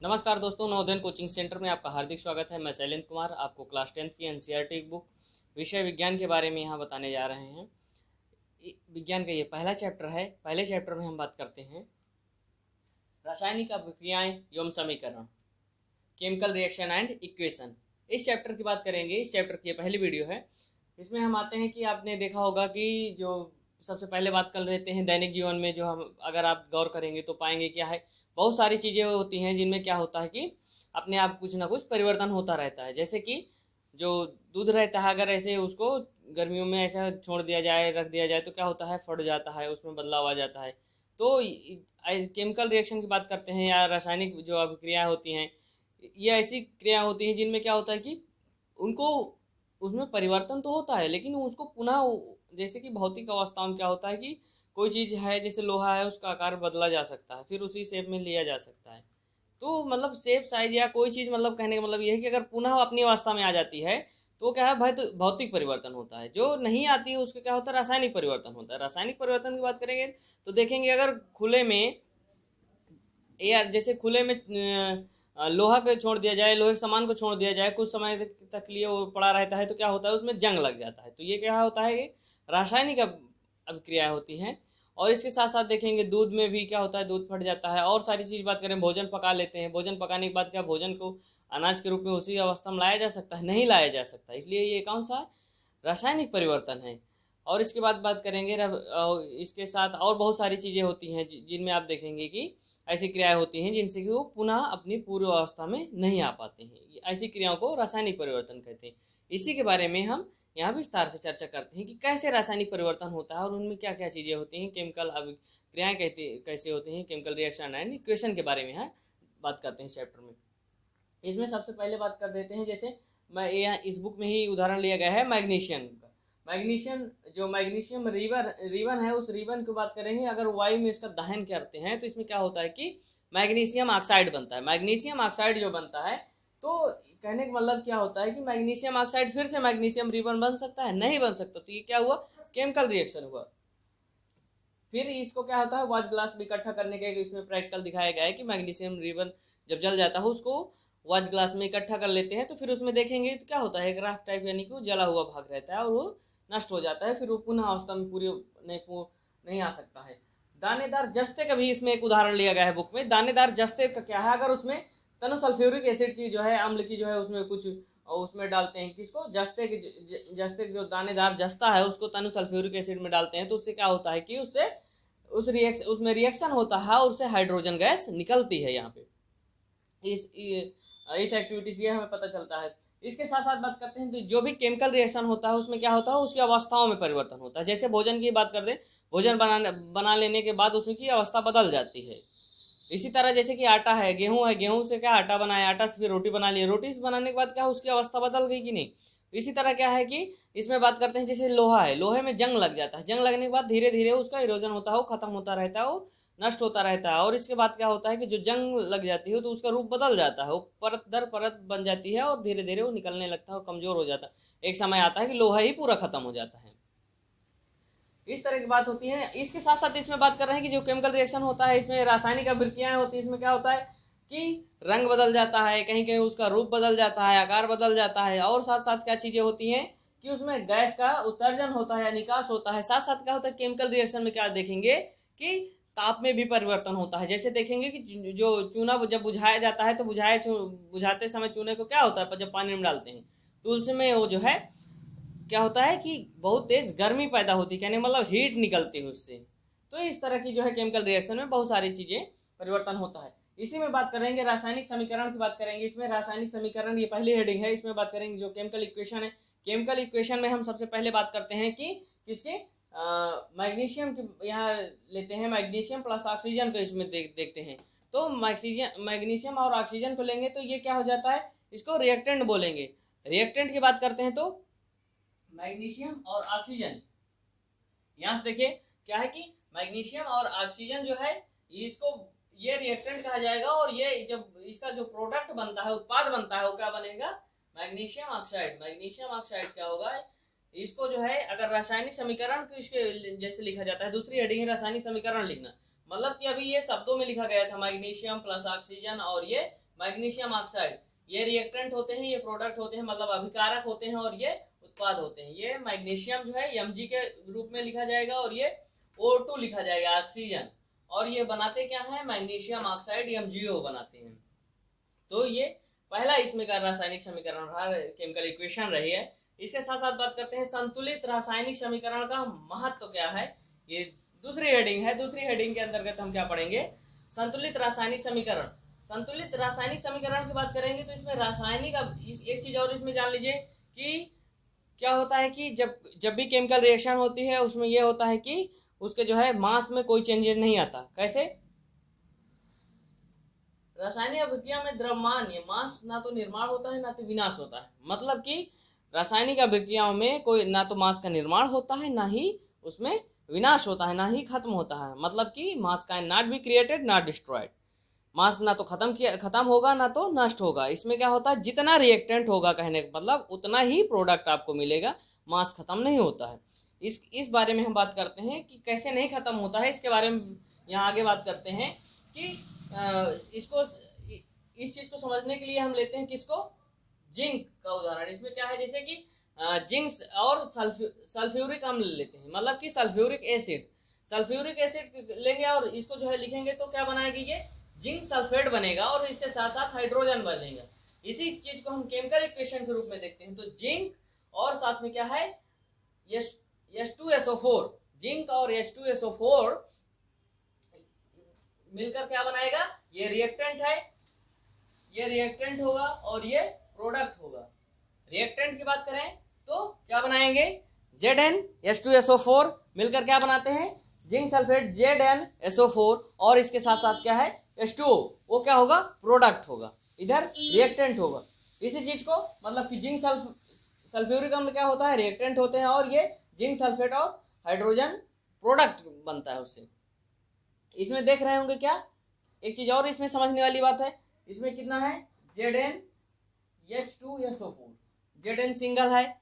नमस्कार दोस्तों, Navodaya coaching centre में आपका हार्दिक स्वागत है। मैं शैलेंद्र कुमार आपको क्लास 10th की एनसीईआरटी बुक विषय विज्ञान के बारे में यहाँ बताने जा रहे हैं। विज्ञान का ये पहला चैप्टर है। पहले चैप्टर में हम बात करते हैं रासायनिक अभिक्रियाएं एवं समीकरण, केमिकल रिएक्शन एंड इक्वेशन। इस चैप्टर की बात करेंगे। इस चैप्टर की पहली वीडियो है। इसमें हम आते हैं कि आपने देखा होगा कि जो सबसे पहले बात कर लेते हैं दैनिक जीवन में, जो हम अगर आप गौर करेंगे तो पाएंगे क्या है, बहुत सारी चीज़ें होती हैं जिनमें क्या होता है कि अपने आप कुछ ना कुछ परिवर्तन होता रहता है। जैसे कि जो दूध रहता है, अगर ऐसे उसको गर्मियों में ऐसा छोड़ दिया जाए, रख दिया जाए, तो क्या होता है, फट जाता है, उसमें बदलाव आ जाता है। तो केमिकल रिएक्शन की बात करते हैं या रासायनिक जो अभिक्रियाएं होती हैं, ये ऐसी क्रिया होती हैं जिनमें क्या होता है कि उनको उसमें परिवर्तन तो होता है, लेकिन उसको पुनः, जैसे कि भौतिक अवस्थाओं में क्या होता है कि कोई चीज़ है, जैसे लोहा है, उसका आकार बदला जा सकता है, फिर उसी शेप में लिया जा सकता है। तो मतलब शेप साइज या कोई चीज़, मतलब कहने का मतलब ये है कि अगर पुनः अपनी अवस्था में आ जाती है तो क्या है भाई, तो भौतिक परिवर्तन होता है। जो नहीं आती है उसका क्या होता है, रासायनिक परिवर्तन होता है। रासायनिक परिवर्तन की बात करेंगे तो देखेंगे, अगर खुले में या जैसे खुले में लोहा को छोड़ दिया जाए, लोहे के सामान को छोड़ दिया जाए, कुछ समय तक लिए वो पड़ा रहता है, तो क्या होता है, उसमें जंग लग जाता है। तो ये क्या होता है, ये रासायनिक अभिक्रियाएं होती हैं। और इसके साथ साथ देखेंगे दूध में भी क्या होता है, दूध फट जाता है। और सारी चीज़ बात करें, भोजन पका लेते हैं, भोजन पकाने के बाद क्या, भोजन को अनाज के रूप में उसी अवस्था में लाया जा सकता है? नहीं लाया जा सकता। इसलिए ये कौन सा रासायनिक परिवर्तन है। और इसके बाद बात करेंगे इसके साथ और बहुत सारी चीज़ें होती हैं जिनमें आप देखेंगे कि ऐसी क्रियाएं होती हैं जिनसे कि वो पुनः अपनी पूर्व अवस्था में नहीं आ पाते हैं। ऐसी क्रियाओं को रासायनिक परिवर्तन कहते हैं। इसी के बारे में हम यहाँ विस्तार से चर्चा करते हैं कि कैसे रासायनिक परिवर्तन होता है और उनमें क्या क्या चीज़ें होती हैं, केमिकल क्रियाएं कहते कैसे होती हैं, केमिकल रिएक्शन एंड इक्वेशन के बारे में यहाँ बात करते हैं इस चैप्टर में। इसमें सबसे पहले बात कर देते हैं, जैसे मैं यहाँ इस बुक में ही उदाहरण लिया गया है मैग्नीशियम का। मैग्नीशियम, जो मैग्नीशियम रिबन है, उस रिबन की बात करेंगे। अगर वायु में इसका दहन करते हैं तो इसमें क्या होता है कि मैग्नीशियम ऑक्साइड बनता है। मैग्नीशियम ऑक्साइड जो बनता है, तो कहने का मतलब क्या होता है कि मैग्नीशियम ऑक्साइड फिर से मैग्नीशियम रिबन बन सकता है? नहीं बन सकता। तो ये क्या हुआ, केमिकल रिएक्शन हुआ। फिर इसको क्या होता है, वॉच ग्लास में इकट्ठा करने के इसमें प्रैक्टिकल दिखाया गया है कि मैग्नीशियम रिबन जब जल जाता है उसको वॉच ग्लास में इकट्ठा कर लेते हैं, तो फिर उसमें देखेंगे तो क्या होता है, एक राख टाइप, यानी कि वो जला हुआ भाग रहता है और वो नष्ट हो जाता है। फिर वो पुनः अवस्था में पूरी नहीं आ सकता है। दानेदार जस्ते का भी इसमें एक उदाहरण लिया गया है बुक में। दानेदार जस्ते का क्या है, अगर उसमें तनु सल्फ्यूरिक एसिड की जो है, अम्ल की जो है, उसमें कुछ उसमें डालते हैं, किसको, जस्ते जो दानेदार जस्ता है उसको तनु सल्फ्यूरिक एसिड में डालते हैं, तो उससे क्या होता है कि उससे उसमें रिएक्शन होता है और उससे हाइड्रोजन गैस निकलती है। यहाँ पे इस एक्टिविटी से हमें पता चलता है। इसके साथ साथ बात करते हैं तो जो भी केमिकल रिएक्शन होता है उसमें क्या होता है, उसकी अवस्थाओं में परिवर्तन होता है। जैसे भोजन की बात कर दें, भोजन बना लेने के बाद उसकी अवस्था बदल जाती है। इसी तरह जैसे कि आटा है, गेहूं से क्या आटा बनाया, आटा से फिर रोटी बना ली, रोटी से बनाने के बाद क्या उसकी अवस्था बदल गई कि नहीं। इसी तरह क्या है कि इसमें बात करते हैं, जैसे लोहा है, लोहे में जंग लग जाता है, जंग लगने के बाद धीरे धीरे उसका इरोजन होता है, वो खत्म होता रहता है, वो नष्ट होता रहता है। और इसके बाद क्या होता है कि जो जंग लग जाती है तो उसका रूप बदल जाता है, वो परत दर परत बन जाती है और धीरे धीरे वो निकलने लगता है और कमजोर हो जाता है। एक समय आता है कि लोहा ही पूरा खत्म हो जाता है। इस तरह की बात होती है। इसके साथ साथ इसमें बात कर रहे हैं कि जो केमिकल रिएक्शन होता है, इसमें रासायनिक अभिक्रियाएं होती है। इसमें क्या होता है कि रंग बदल जाता है, कहीं कहीं उसका रूप बदल जाता है, आकार बदल जाता है। और साथ साथ क्या चीजें होती हैं कि उसमें गैस का उत्सर्जन होता है या निकास होता है। साथ साथ क्या होता है, केमिकल रिएक्शन में क्या देखेंगे कि ताप में भी परिवर्तन होता है। जैसे देखेंगे कि जो चूना जब बुझाया जाता है, तो बुझाते समय चूने को क्या होता है, जब पानी में डालते हैं तो उसमें वो जो है क्या होता है कि बहुत तेज गर्मी पैदा होती है, कहने मतलब हीट निकलती है उससे। तो इस तरह की जो है केमिकल रिएक्शन में बहुत सारी चीजें परिवर्तन होता है। इसी में बात करेंगे रासायनिक समीकरण की बात करेंगे। इसमें रासायनिक समीकरण, ये पहली हेडिंग है। इसमें बात करेंगे जो केमिकल इक्वेशन है। केमिकल इक्वेशन में हम सबसे पहले बात करते हैं कि किसके, मैग्नीशियम की यहाँ लेते हैं, मैग्नीशियम प्लस ऑक्सीजन को इसमें देखते हैं। तो मैग्नीशियम और ऑक्सीजन को लेंगे तो ये क्या हो जाता है, इसको रिएक्टेंट बोलेंगे। रिएक्टेंट की बात करते हैं तो मैग्नीशियम और ऑक्सीजन, यहाँ से देखिए क्या है कि मैग्नीशियम और ऑक्सीजन जो है, इसको ये रिएक्टेंट कहा जाएगा। और ये जब इसका जो प्रोडक्ट बनता है, उत्पाद बनता है, वो क्या बनेगा, मैग्नीशियम ऑक्साइड। मैग्नीशियम ऑक्साइड क्या होगा, इसको जो है अगर रासायनिक समीकरण को इसके जैसे लिखा जाता है, दूसरी हेडिंग है रासायनिक समीकरण लिखना। मतलब कि अभी ये शब्दों में लिखा गया था, मैग्नीशियम प्लस ऑक्सीजन और ये मैग्नीशियम ऑक्साइड, ये रिएक्टेंट होते हैं, ये प्रोडक्ट होते हैं, मतलब अभिकारक होते हैं और ये उत्पाद होते हैं। ये मैग्नीशियम जो है Mg के रूप में लिखा जाएगा और ये O2 लिखा जाएगा, ऑक्सीजन, और ये बनाते क्या है, मैग्नीशियम ऑक्साइड MgO बनाते हैं। तो ये पहला इसमें का रासायनिक समीकरण रहा, केमिकल इक्वेशन रही है। इसके साथ साथ बात करते हैं संतुलित रासायनिक समीकरण का महत्व क्या है। ये दूसरी हेडिंग है। दूसरी हेडिंग के अंतर्गत हम क्या पढ़ेंगे, संतुलित रासायनिक समीकरण। संतुलित रासायनिक समीकरण की बात करेंगे तो इसमें रासायनिक, अब एक चीज और इसमें जान लीजिए कि क्या होता है कि जब भी केमिकल रिएक्शन होती है उसमें यह होता है कि उसके जो है मास में कोई चेंजेस नहीं आता। कैसे, रासायनिक अभिक्रिया में द्रव्यमान मास ना तो निर्माण होता है ना तो विनाश होता है। मतलब कि रासायनिक अभिक्रियाओं में कोई ना तो मास का निर्माण होता है ना ही उसमें विनाश होता है, ना ही खत्म होता है। मतलब कि mass can not be created not destroyed. Mass ना तो खत्म होगा ना तो नष्ट होगा। इसमें क्या होता है, जितना रिएक्टेंट होगा कहने का मतलब उतना ही प्रोडक्ट आपको मिलेगा, मास खत्म नहीं होता है। इस बारे में हम बात करते हैं कि कैसे नहीं खत्म होता है, इसके बारे में यहाँ आगे बात करते हैं कि इसको, इस चीज को समझने के लिए हम लेते हैं किसको, जिंक का उदाहरण। इसमें क्या है, जैसे कि जिंक और सल्फ्यूरिक अम्ल लेते हैं, मतलब कि सल्फ्यूरिक एसिड लेंगे और इसको जो है लिखेंगे तो क्या बनाएगी, ये जिंक सल्फेट बनेगा और इसके साथ साथ हाइड्रोजन बनेगा। इसी चीज को हम केमिकल इक्वेशन के रूप में देखते हैं। तो जिंक और साथ में क्या है, H2SO4, जिंक और H2SO4 मिलकर क्या बनाएगा, ये रिएक्टेंट है, ये रिएक्टेंट होगा और ये प्रोडक्ट होगा। रिएक्टेंट की बात करें तो क्या बनाएंगे, ZnH2SO4 मिलकर क्या बनाते हैं, जिंक सल्फेट ZnSO4, और इसके साथ साथ क्या है H2O, वो क्या होगा, प्रोडक्ट होगा, इधर रिएक्टेंट होगा। इसी चीज को मतलब कि जिंक सल्फ्यूरिक अम्ल क्या होता है, रिएक्टेंट होते हैं और ये जिंक सल्फेट और हाइड्रोजन प्रोडक्ट बनता है उससे। इसमें देख रहे होंगे क्या, एक चीज और इसमें समझने वाली बात है, इसमें कितना है, ZnH2SO4, Zn सिंगल है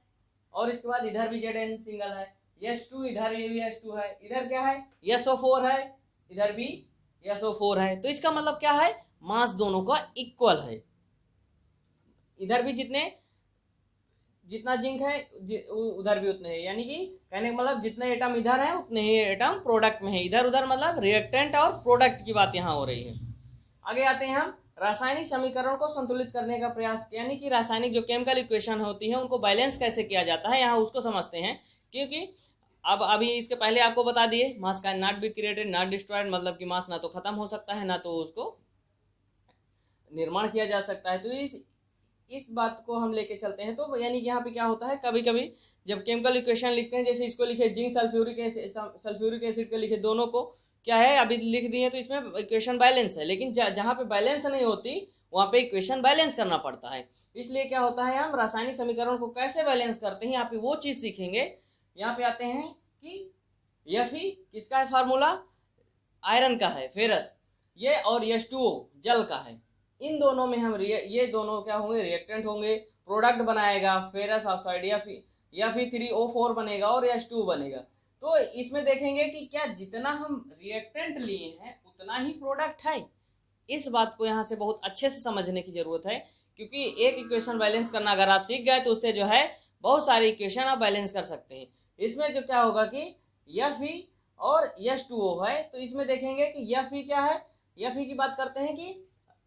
और इसके बाद इधर भी Zn सिंगल है, H2 इधर ये भी H2 है, इधर क्या है SO4 है, इधर भी SO4 है। तो इसका मतलब क्या है, मास दोनों का इक्वल है। इधर भी जितना जिंक है उधर भी उतने है, यानी कि कहने का मतलब जितने एटम इधर है उतने ही एटम प्रोडक्ट में है। इधर उधर मतलब रिएक्टेंट और प्रोडक्ट की बात यहाँ हो रही है। आगे आते हैं हम, रासायनिक समीकरण को संतुलित करने का प्रयास, यानी कि रासायनिक जो केमिकल इक्वेशन होती है उनको बैलेंस कैसे किया जाता है, यहाँ उसको समझते हैं। क्योंकि अब अभी इसके पहले आपको बता दिए, मास can not be created not destroyed, मतलब कि मास ना तो खत्म हो सकता है ना तो उसको निर्माण किया जा सकता है। तो इस बात को हम लेके चलते हैं। तो यानी कि यहाँ पे क्या होता है, कभी कभी जब केमिकल इक्वेशन लिखते हैं, जैसे इसको लिखे जिंक सल्फ्यूरिक एसिड के लिखे, दोनों को क्या है अभी लिख दिए तो इसमें इक्वेशन बैलेंस है। लेकिन जहाँ पे बैलेंस नहीं होती वहाँ पे इक्वेशन बैलेंस करना पड़ता है। इसलिए क्या होता है, हम रासायनिक समीकरण को कैसे बैलेंस करते हैं यहाँ पे वो चीज सीखेंगे। यहाँ पे आते हैं कि Fe किसका है फार्मूला, आयरन का है, फेरस, ये और H2O जल का है। इन दोनों में हम ये दोनों क्या होंगे, रिएक्टेंट होंगे, प्रोडक्ट बनाएगा फेरस ऑक्साइड Fe3O4 बनेगा और H2 बनेगा। तो इसमें देखेंगे कि क्या जितना हम रिएक्टेंट लिए हैं उतना ही प्रोडक्ट है। इस बात को यहाँ से बहुत अच्छे से समझने की जरूरत है, क्योंकि एक इक्वेशन बैलेंस करना अगर आप सीख गए तो उससे जो है बहुत सारी इक्वेशन आप बैलेंस कर सकते हैं। इसमें जो क्या होगा कि Fe और H2O है, तो इसमें देखेंगे कि Fe क्या है, Fe की बात करते हैं कि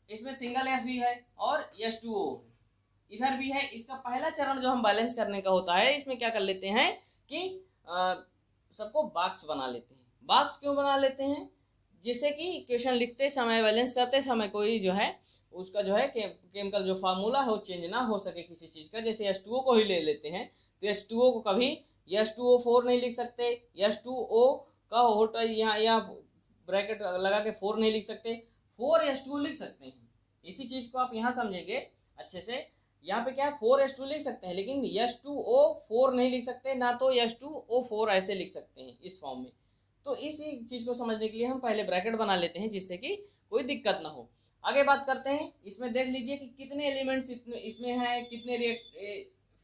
इसमें सिंगल Fe है और H2O इधर भी है। इसका पहला चरण जो हम बैलेंस करने का होता है, इसमें क्या कर लेते हैं कि सबको बॉक्स बना लेते हैं। बॉक्स क्यों बना लेते हैं, जिससे कि इक्वेशन लिखते समय, बैलेंस करते समय कोई जो है उसका जो है केमिकल जो फार्मूला है वो चेंज ना हो सके किसी चीज का। जैसे H2O को ही ले लेते हैं तो H2O को कभी H2O4 नहीं लिख सकते, H2O का होटल यहाँ ब्रैकेट लगा के 4 नहीं लिख सकते, 4H2 लिख सकते हैं। इसी चीज को आप यहाँ समझेंगे अच्छे से। यहाँ पे क्या है 4H2 लिख सकते हैं, लेकिन H2O4 नहीं लिख सकते, ना तो H2O4 ऐसे लिख सकते हैं इस फॉर्म में। तो इसी चीज को समझने के लिए हम पहले ब्रैकेट बना लेते हैं, जिससे कि कोई दिक्कत ना हो। आगे बात करते हैं, इसमें देख लीजिए कि कितने एलिमेंट्स इसमें हैं, कितने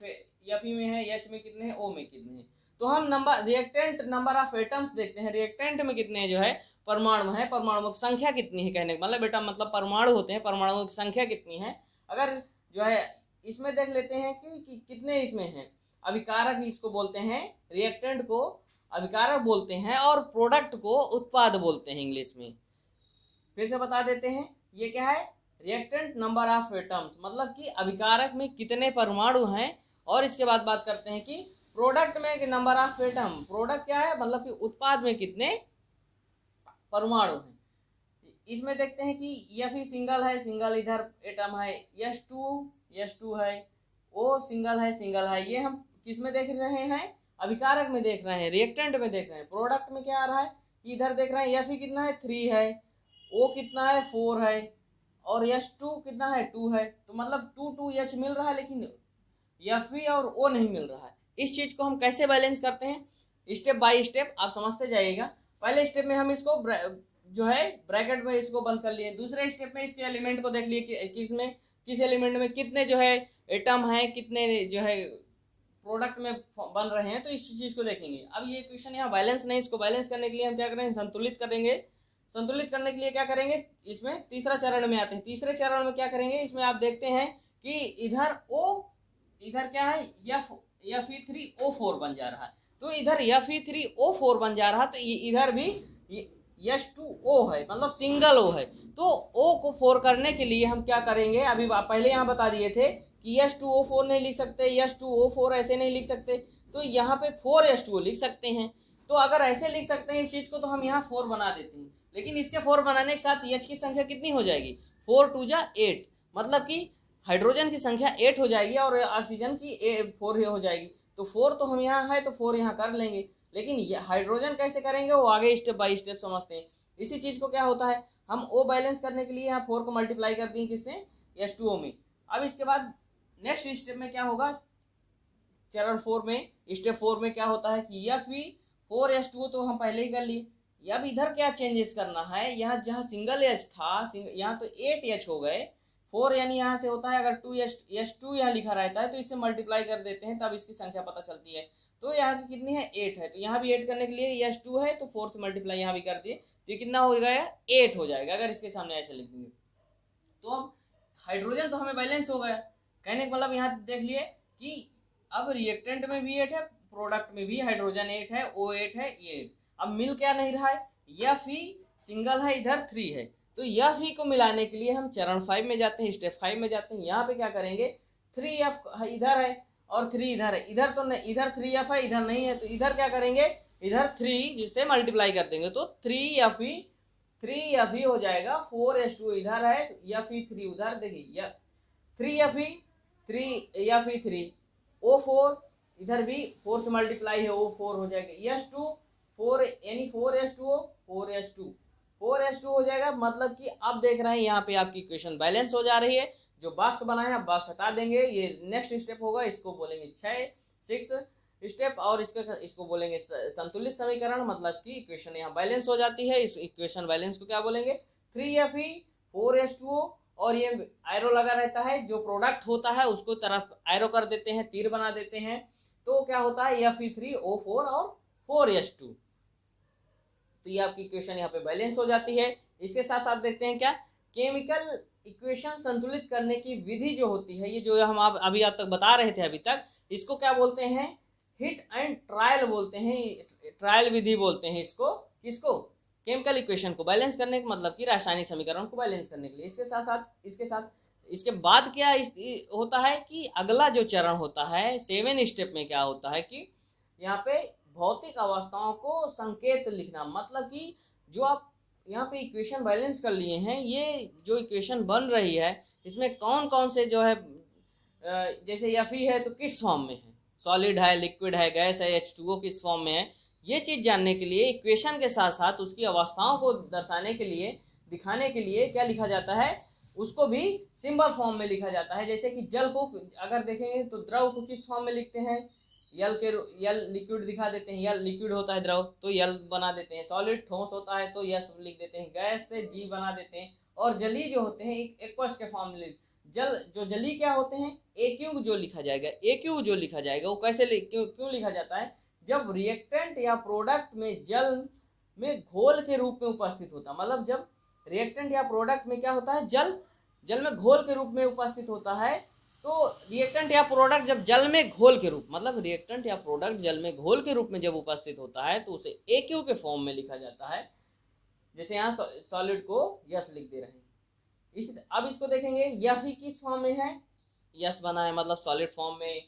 Fe में है, H में कितने हैं, O में कितने हैं। तो हम रिएक्टेंट नंबर ऑफ एटम्स देखते हैं, रिएक्टेंट में कितने जो है परमाणु है, परमाणुओं की संख्या कितनी है, कहने का मतलब बेटा मतलब परमाणु होते हैं, परमाणुओं की संख्या कितनी है। अगर जो है इसमें देख लेते हैं कि कितने इसमें हैं। अभिकारक इसको बोलते हैं, रिएक्टेंट को अभिकारक बोलते हैं और प्रोडक्ट को उत्पाद बोलते हैं इंग्लिश में। फिर से बता देते हैं, ये क्या है, रिएक्टेंट नंबर ऑफ एटम्स, मतलब कि अभिकारक में कितने परमाणु हैं। और इसके बाद बात करते हैं कि प्रोडक्ट में नंबर ऑफ एटम, प्रोडक्ट क्या है, मतलब कि उत्पाद में कितने परमाणु हैं। इसमें देखते हैं कि F सिंगल है, सिंगल इधर एटम है, S2 है, O सिंगल है, ये हम किस में देख रहे हैं, अभिकारक में देख रहे हैं, रिएक्टेंट में देख रहे हैं। प्रोडक्ट में क्या आ रहा है, इधर देख रहे हैं F कितना है 3 है, O कितना है 4 है, और S2 कितना है 2 है। तो मतलब 2H मिल रहा है, लेकिन F और O नहीं मिल रहा है। इस चीज को हम कैसे बैलेंस करते हैं, स्टेप बाय स्टेप आप समझते जाइएगा। पहले स्टेप में हम इसको जो है ब्रैकेट में इसको बंद कर लिए। दूसरे स्टेप में इसके एलिमेंट को देख लिए कि किस एलिमेंट में कितने जो है एटम है, कितने जो है प्रोडक्ट में बन रहे हैं, तो इस चीज को देखेंगे। अब ये इक्वेशन यहाँ बैलेंस नहीं, इसको बैलेंस करने के लिए हम क्या करेंगे, संतुलित करेंगे। संतुलित करने के लिए क्या करेंगे, इसमें तीसरा चरण में आते हैं। तीसरे चरण में क्या करेंगे, इसमें आप देखते हैं कि इधर इधर क्या है Fe3O4 बन जा रहा है, तो इधर Fe3O4 बन जा रहा है, तो इधर भी H2O है, मतलब सिंगल O है। तो O को 4 करने के लिए हम क्या करेंगे, अभी पहले यहाँ बता दिए थे कि H2O4 नहीं लिख सकते, H2O4 ऐसे नहीं लिख सकते, तो यहाँ पे 4H2O लिख सकते हैं। तो अगर ऐसे लिख सकते हैं इस चीज को, तो हम यहाँ 4 बना देते हैं। लेकिन इसके 4 बनाने के साथ H की संख्या कितनी हो जाएगी, 4 2 जा 8, मतलब कि हाइड्रोजन की संख्या 8 हो जाएगी और ऑक्सीजन की 4 हो जाएगी। तो 4 तो हम यहाँ है, तो 4 यहाँ कर लेंगे। लेकिन हाइड्रोजन कैसे करेंगे वो आगे स्टेप बाय स्टेप समझते हैं। इसी चीज को क्या होता है, हम O बैलेंस करने के लिए यहाँ 4 को मल्टीप्लाई कर दिए किससे, H2O में। अब इसके बाद नेक्स्ट स्टेप में क्या होगा, चरण 4 में, स्टेप 4 में क्या होता है कि Fe4H2O तो हम पहले ही कर लिए। अब इधर क्या चेंजेस करना है, यहाँ जहाँ सिंगल H था, यहाँ तो 8H हो गए, 4 यानी यहाँ से होता है, अगर 2H2 यहाँ लिखा रहता है तो इससे मल्टीप्लाई कर देते हैं, तब इसकी संख्या पता चलती है। तो यहाँ की कितनी है 8 है, तो यहाँ भी 8 करने के लिए H2 है, तो 4 से मल्टीप्लाई यहाँ भी कर दिए, तो ये कितना हो गया, 8 हो जाएगा अगर इसके सामने ऐसे लिख देंगे। तो अब हाइड्रोजन तो हमें बैलेंस हो गया, कहने का मतलब यहाँ देख लिए कि अब रिएक्टेंट में भी 8 है, प्रोडक्ट में भी हाइड्रोजन 8 है, O 8 है, ये 8। अब मिल क्या नहीं रहा है, Fe सिंगल है, इधर 3 है, तो Fe को मिलाने के लिए हम चरण 5 में जाते हैं, स्टेप 5 में जाते हैं। यहाँ पे क्या करेंगे, 3F इधर है और 3 इधर है, इधर तो नहीं, इधर 3F है, इधर नहीं है, तो इधर क्या करेंगे, इधर 3 जिससे मल्टीप्लाई कर देंगे, तो 3Fe हो जाएगा, 4H2 इधर है, Fe3 उधर, देखिए 3Fe3 O4 इधर भी 4 से मल्टीप्लाई है, O4 हो जाएगा, H2 4 यानी 4H2 हो जाएगा। मतलब कि अब देख रहे हैं यहाँ पे आपकी इक्वेशन बैलेंस हो जा रही है। जो बॉक्स बनाए हैं बॉक्स हटा देंगे, ये नेक्स्ट स्टेप होगा, इसको बोलेंगे 6 स्टेप, और इसको बोलेंगे संतुलित समीकरण, मतलब कि इक्वेशन यहाँ बैलेंस हो जाती है। इस इक्वेशन बैलेंस को क्या बोलेंगे, 3Fe 4H2O, और ये एरो लगा रहता है, जो प्रोडक्ट होता है उसको तरफ एरो कर देते हैं, तीर बना देते हैं, तो क्या होता है Fe3O4 और 4H2। तो ये आपकी इक्वेशन यहाँ पे बैलेंस हो जाती है। इसके साथ साथ देखते हैं क्या, केमिकल इक्वेशन संतुलित करने की विधि जो होती है, ये जो हम अभी आप तक बता रहे थे अभी तक, इसको क्या बोलते हैं, हिट एंड ट्रायल बोलते हैं, ट्रायल विधि बोलते हैं इसको, किसको, केमिकल इक्वेशन को बैलेंस करने का, मतलब कि रासायनिक समीकरण को बैलेंस करने के लिए। इसके बाद क्या होता है कि अगला जो चरण होता है 7 स्टेप में, क्या होता है कि यहाँ पे भौतिक अवस्थाओं को संकेत लिखना, मतलब कि जो आप यहाँ पे इक्वेशन बैलेंस कर लिए हैं, ये जो इक्वेशन बन रही है इसमें कौन कौन से जो है, जैसे Fe है तो किस फॉर्म में है, सॉलिड है, लिक्विड है, गैस है, H2O किस फॉर्म में है, ये चीज जानने के लिए इक्वेशन के साथ साथ उसकी अवस्थाओं को दर्शाने के लिए, दिखाने के लिए क्या लिखा जाता है, उसको भी सिंबल फॉर्म में लिखा जाता है। जैसे कि जल को अगर देखेंगे तो द्रव को किस फॉर्म में लिखते हैं, यल लिक्विड दिखा देते हैं, यल लिक्विड होता है द्रव तो यल बना देते हैं, सॉलिड ठोस होता है तो यस लिख देते हैं, गैस से जी बना देते हैं, और जली जो होते हैं एक्वस के फॉर्म में, जली क्या होते हैं, एक्यू जो लिखा जाएगा वो कैसे क्यों लिखा जाता है, जब रिएक्टेंट या प्रोडक्ट में जल में घोल के रूप में उपस्थित होता, मतलब जब रिएक्टेंट या प्रोडक्ट में क्या होता है, जल में घोल के रूप में उपस्थित होता है। तो रिएक्टेंट या प्रोडक्ट जब जल में घोल के रूप, मतलब रिएक्टेंट या प्रोडक्ट जल में घोल के रूप में जब उपस्थित होता है तो उसे AQ के फॉर्म में लिखा जाता है। जैसे यहाँ सॉलिड को यस लिख दे रहे हैं। अब इसको देखेंगे, Fe किस फॉर्म में है, यस बना है मतलब सॉलिड फॉर्म में।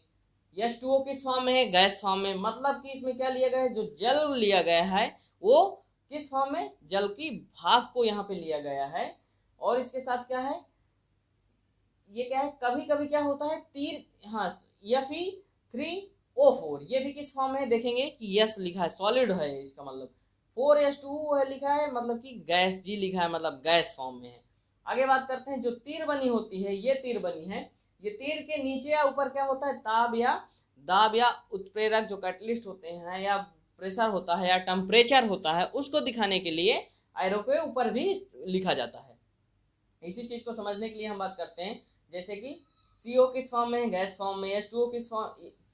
H2O किस फॉर्म में है, गैस फॉर्म में, मतलब कि इसमें क्या लिया गया है, जो जल लिया गया है वो किस फॉर्म में, जल की भाप को यहाँ पे लिया गया है। और इसके साथ क्या है, ये क्या है, कभी कभी क्या होता है तीर, हाँ Fe3O4, ये भी किस फॉर्म में है, देखेंगे कि यस लिखा है, सॉलिड है, इसका मतलब 4H2O है लिखा है, मतलब कि गैस, जी लिखा है मतलब गैस फॉर्म में है। आगे बात करते हैं, जो तीर बनी होती है, ये तीर बनी है, ये तीर के नीचे या ऊपर क्या होता है, दाब या उत्प्रेरक जो कैटलिस्ट होते हैं, या प्रेशर होता है या टेम्परेचर होता है, उसको दिखाने के लिए एरो के ऊपर भी लिखा जाता है। इसी चीज को समझने के लिए हम बात करते हैं, जैसे कि CO किस फॉर्म में है, गैस फॉर्म में, H2O किस फॉर्म,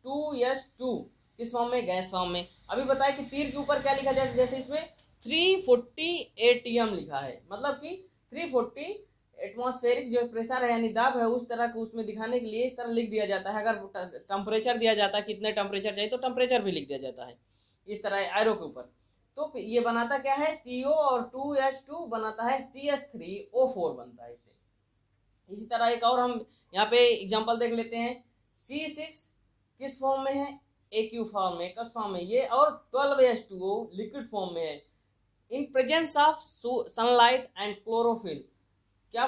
2S2 किस फॉर्म में, गैस फॉर्म में। अभी बताया कि तीर के ऊपर क्या लिखा जाए, जैसे इसमें 340 ATM लिखा है, मतलब कि 340 एटमॉस्फेरिक जो प्रेशर है यानी दाब है, उस तरह के उसमें दिखाने के लिए इस तरह लिख दिया जाता है। अगर टेम्परेचर दिया जाता है, कितने टेम्परेचर चाहिए, तो टेम्परेचर भी लिख दिया जाता है इस तरह एरो के ऊपर। तो ये बनाता क्या है, CO और 2H2 बनाता है CH3O4 बनता है इससे। इसी तरह एक और हम यहाँ पे एग्जांपल देख लेते हैं, C6 किस फॉर्म में है, AQ फॉर्म में, कस फॉर्म में ये, और 12H2O लिक्विड फॉर्म में है। In presence of sunlight and chlorophyll क्या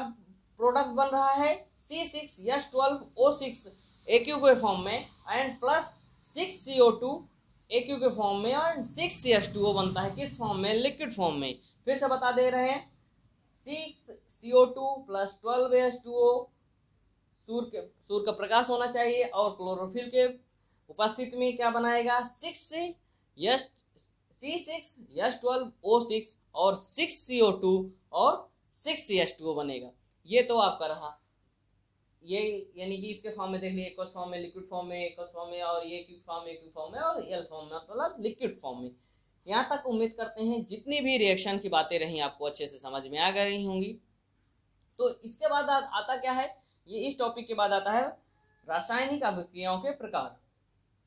प्रोडक्ट बन रहा है, C6H12O6 AQ के फॉर्म में एंड प्लस 6CO2 AQ के फॉर्म में, और 6CH2O बनता है किस फॉर्म में, लिक्विड फॉर्म में। फिर से बता दे रहे हैं, 6CO2 प्लस 12H2O, सूर्य का प्रकाश होना चाहिए, और क्लोरोफिल के उपस्थिति में क्या बनाएगा, C6H12O6 और 6CO2 और 6CH2O बनेगा। ये तो आपका रहा, ये यानी कि इसके फॉर्म में देख लिए, एक्वस फॉर्म में, लिक्विड फॉर्म में, एक्वस फॉर्म में, और ये क्यूब फॉर्म में, एक्यू फॉर्म में, और एल फॉर्म में, मतलब लिक्विड फॉर्म में। यहाँ तक उम्मीद करते हैं जितनी भी रिएक्शन की बातें रही आपको अच्छे से समझ में आ गई होंगी। तो इसके बाद आता क्या है, ये इस टॉपिक के बाद आता है रासायनिक अभिक्रियाओं के प्रकार।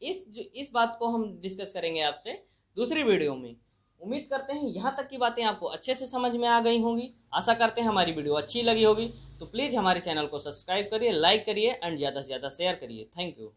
इस बात को हम डिस्कस करेंगे आपसे दूसरी वीडियो में। उम्मीद करते हैं यहाँ तक की बातें आपको अच्छे से समझ में आ गई होंगी। आशा करते हैं हमारी वीडियो अच्छी लगी होगी, तो प्लीज़ हमारे चैनल को सब्सक्राइब करिए, लाइक करिए एंड ज़्यादा से ज़्यादा शेयर करिए। Thank you.